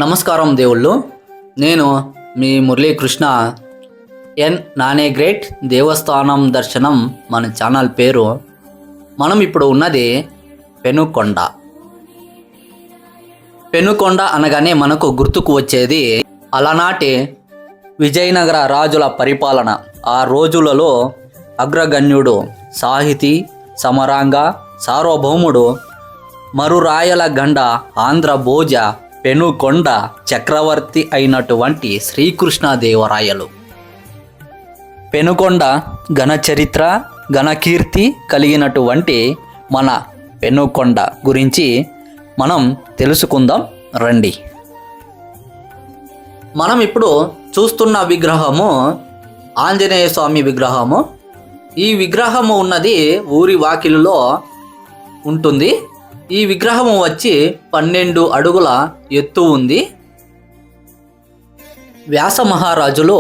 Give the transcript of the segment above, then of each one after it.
నమస్కారం దేవుళ్ళు. నేను మీ మురళీకృష్ణ. ఎన్ నానే గ్రేట్ దేవస్థానం దర్శనం మన ఛానల్ పేరు. మనం ఇప్పుడు ఉన్నది పెనుకొండ. పెనుకొండ అనగానే మనకు గుర్తుకు వచ్చేది అలనాటి విజయనగర రాజుల పరిపాలన. ఆ రోజులలో అగ్రగణ్యుడు, సాహితీ సమరాంగ సార్వభౌముడు, మరురాయల గండ ఆంధ్ర భోజ పెనుకొండ చక్రవర్తి అయినటువంటి శ్రీకృష్ణదేవరాయలు. పెనుకొండ ఘన చరిత్ర, ఘనకీర్తి కలిగినటువంటి మన పెనుకొండ గురించి మనం తెలుసుకుందాం రండి. మనం ఇప్పుడు చూస్తున్న విగ్రహము ఆంజనేయ స్వామి విగ్రహము. ఈ విగ్రహము ఉన్నది ఊరి వాకిలిలో ఉంటుంది. ఈ విగ్రహము వచ్చి 12 అడుగుల ఎత్తు ఉంది. వ్యాస మహారాజులు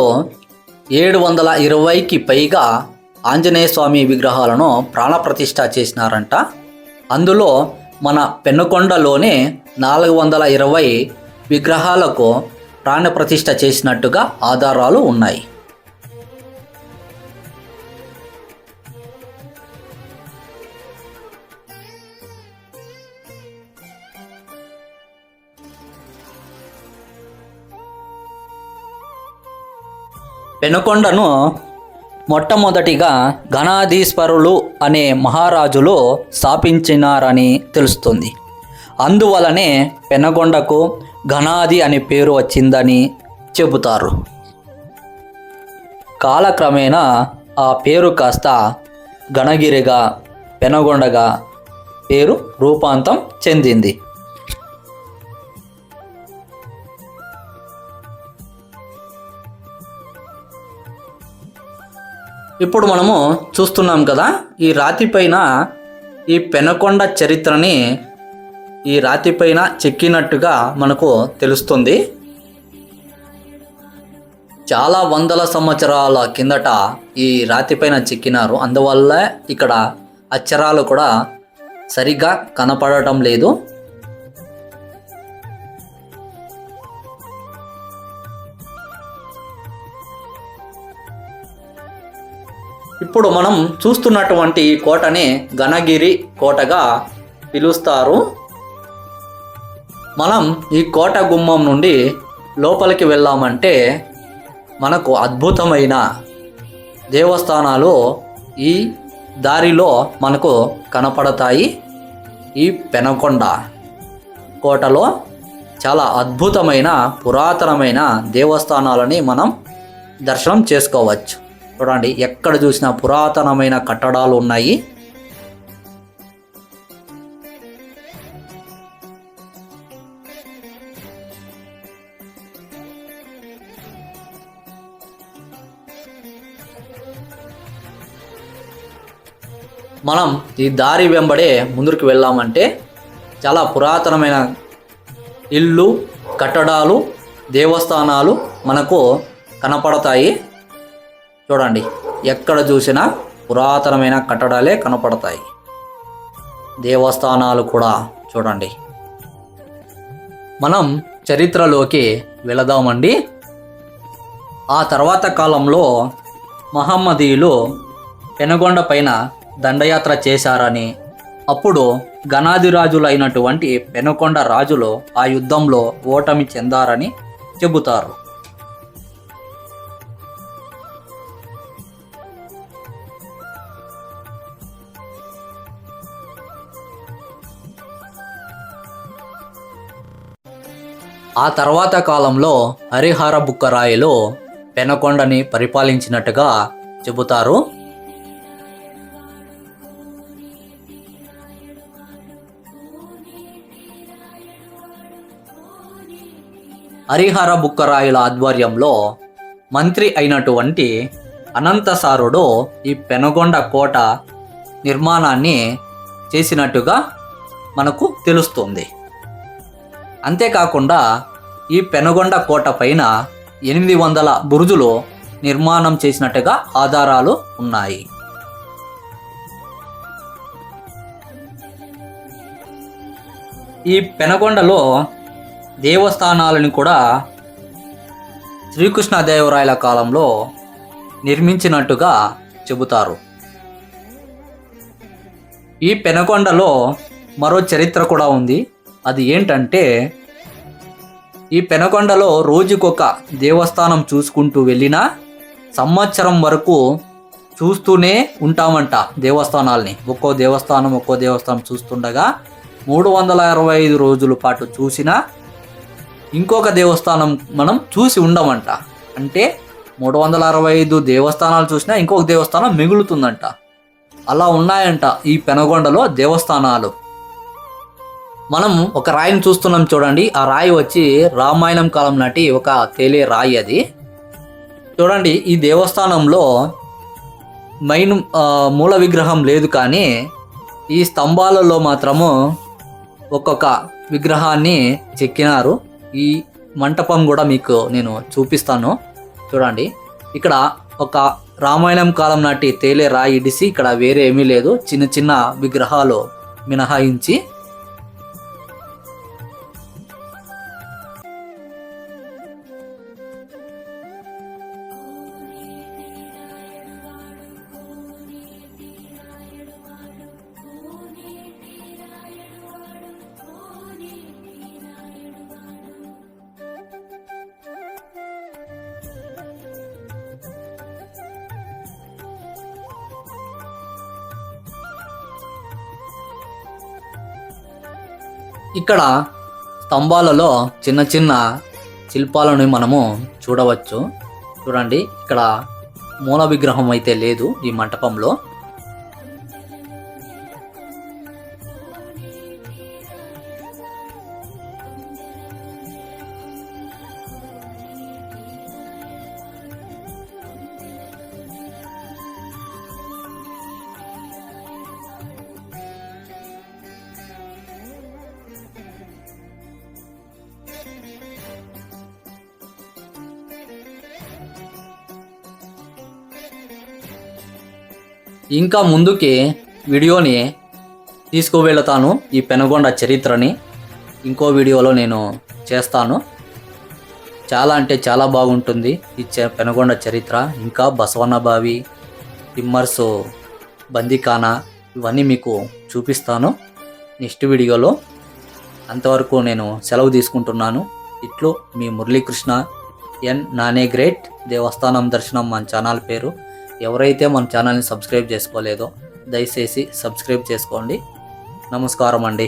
720కి పైగా ఆంజనేయ స్వామి విగ్రహాలను ప్రాణప్రతిష్ఠ చేసినారంట. అందులో మన పెనుకొండలోనే 420 విగ్రహాలకు ప్రాణప్రతిష్ఠ చేసినట్టుగా ఆధారాలు ఉన్నాయి. పెనుకొండను మొట్టమొదటిగా గణాధీశ్వరులు అనే మహారాజులు స్థాపించినారని తెలుస్తుంది. అందువలనే పెనుకొండకు గణాది అనే పేరు వచ్చిందని చెబుతారు. కాలక్రమేణా ఆ పేరు కాస్త గణగిరిగా, పెనుకొండగా పేరు రూపాంతరం చెందింది. ఇప్పుడు మనము చూస్తున్నాం కదా, ఈ రాతిపైన ఈ పెనుకొండ చరిత్రని ఈ రాతిపైన చెక్కినట్టుగా మనకు తెలుస్తుంది. చాలా వందల సంవత్సరాల కిందట ఈ రాతిపైన చెక్కినారు. అందువల్ల ఇక్కడ అక్షరాలు కూడా సరిగ్గా కనపడటం లేదు. ఇప్పుడు మనం చూస్తున్నటువంటి ఈ కోటని గణగిరి కోటగా పిలుస్తారు. మనం ఈ కోట గుమ్మం నుండి లోపలికి వెళ్ళామంటే మనకు అద్భుతమైన దేవస్థానాలు ఈ దారిలో మనకు కనపడతాయి. ఈ పెనుకొండ కోటలో చాలా అద్భుతమైన పురాతనమైన దేవస్థానాలని మనం దర్శనం చేసుకోవచ్చు. చూడండి, ఎక్కడ చూసినా పురాతనమైన కట్టడాలు ఉన్నాయి. మనం ఈ దారి వెంబడే ముందుకు వెళ్ళామంటే చాలా పురాతనమైన ఇల్లు, కట్టడాలు, దేవస్థానాలు మనకు కనపడతాయి. చూడండి, ఎక్కడ చూసినా పురాతనమైన కట్టడాలే కనపడతాయి. దేవస్థానాలు కూడా చూడండి. మనం చరిత్రలోకి వెళదామండి. ఆ తర్వాత కాలంలో మహమ్మదీయులు పెనుకొండ పైన దండయాత్ర చేశారని, అప్పుడు గణాధిరాజులైనటువంటి పెనుకొండ రాజులు ఆ యుద్ధంలో ఓటమి చెందారని చెబుతారు. ఆ తర్వాత కాలంలో హరిహర బుక్కరాయలు పెనుకొండని పరిపాలించినట్టుగా చెబుతారు. హరిహర బుక్కరాయల ఆధ్వర్యంలో మంత్రి అయినటువంటి అనంతసారుడు ఈ పెనుకొండ కోట నిర్మాణాన్ని చేసినట్టుగా మనకు తెలుస్తుంది. అంతేకాకుండా ఈ పెనుకొండ కోట పైన 800 బురుజులు నిర్మాణం చేసినట్టుగా ఆధారాలు ఉన్నాయి. ఈ పెనుకొండలో దేవస్థానాలను కూడా శ్రీకృష్ణదేవరాయల కాలంలో నిర్మించినట్టుగా చెబుతారు. ఈ పెనుకొండలో మరో చరిత్ర కూడా ఉంది. అది ఏంటంటే, ఈ పెనుకొండలో రోజుకొక దేవస్థానం చూసుకుంటూ వెళ్ళినా సంవత్సరం వరకు చూస్తూనే ఉంటామంట దేవస్థానాల్ని. ఒక్కో దేవస్థానం చూస్తుండగా 365 రోజుల పాటు చూసినా ఇంకొక దేవస్థానం మనం చూసి ఉండమంట. అంటే 365 దేవస్థానాలు చూసినా ఇంకొక దేవస్థానం మిగులుతుందంట. అలా ఉన్నాయంట ఈ పెనుగొండలో దేవస్థానాలు. మనం ఒక రాయిని చూస్తున్నాం చూడండి. ఆ రాయి వచ్చి రామాయణం కాలం నాటి ఒక తేలే రాయి. అది చూడండి. ఈ దేవస్థానంలో మెయిన్ మూల విగ్రహం లేదు, కానీ ఈ స్తంభాలలో మాత్రము ఒక్కొక్క విగ్రహాన్ని చెక్కినారు. ఈ మంటపం కూడా మీకు నేను చూపిస్తాను చూడండి. ఇక్కడ ఒక రామాయణం కాలం నాటి తేలే రాయి ఇడిసి, ఇక్కడ వేరే ఏమీ లేదు, చిన్న చిన్న విగ్రహాలు మినహాయించి. ఇక్కడ స్తంభాలలో చిన్న చిన్న శిల్పాలను మనము చూడవచ్చు. చూడండి, ఇక్కడ మూల విగ్రహం అయితే లేదు ఈ మంటపంలో. ఇంకా ముందుకి వీడియోని తీసుకువెళతాను. ఈ పెనుగొండ చరిత్రని ఇంకో వీడియోలో నేను చేస్తాను. చాలా అంటే చాలా బాగుంటుంది ఈ పెనుగొండ చరిత్ర. ఇంకా బసవన్న బావి, తిమ్మర్స్ బందీఖానా ఇవన్నీ మీకు చూపిస్తాను నెక్స్ట్ వీడియోలో. అంతవరకు నేను సెలవు తీసుకుంటున్నాను. ఇట్లు మీ మురళీకృష్ణ ఎన్ నానే గ్రేట్. దేవస్థానం దర్శనం మన ఛానల్ పేరు. ఎవరైతే మన ఛానల్ని సబ్స్క్రైబ్ చేసుకోలేదో దయచేసి సబ్స్క్రైబ్ చేసుకోండి. నమస్కారం అండి.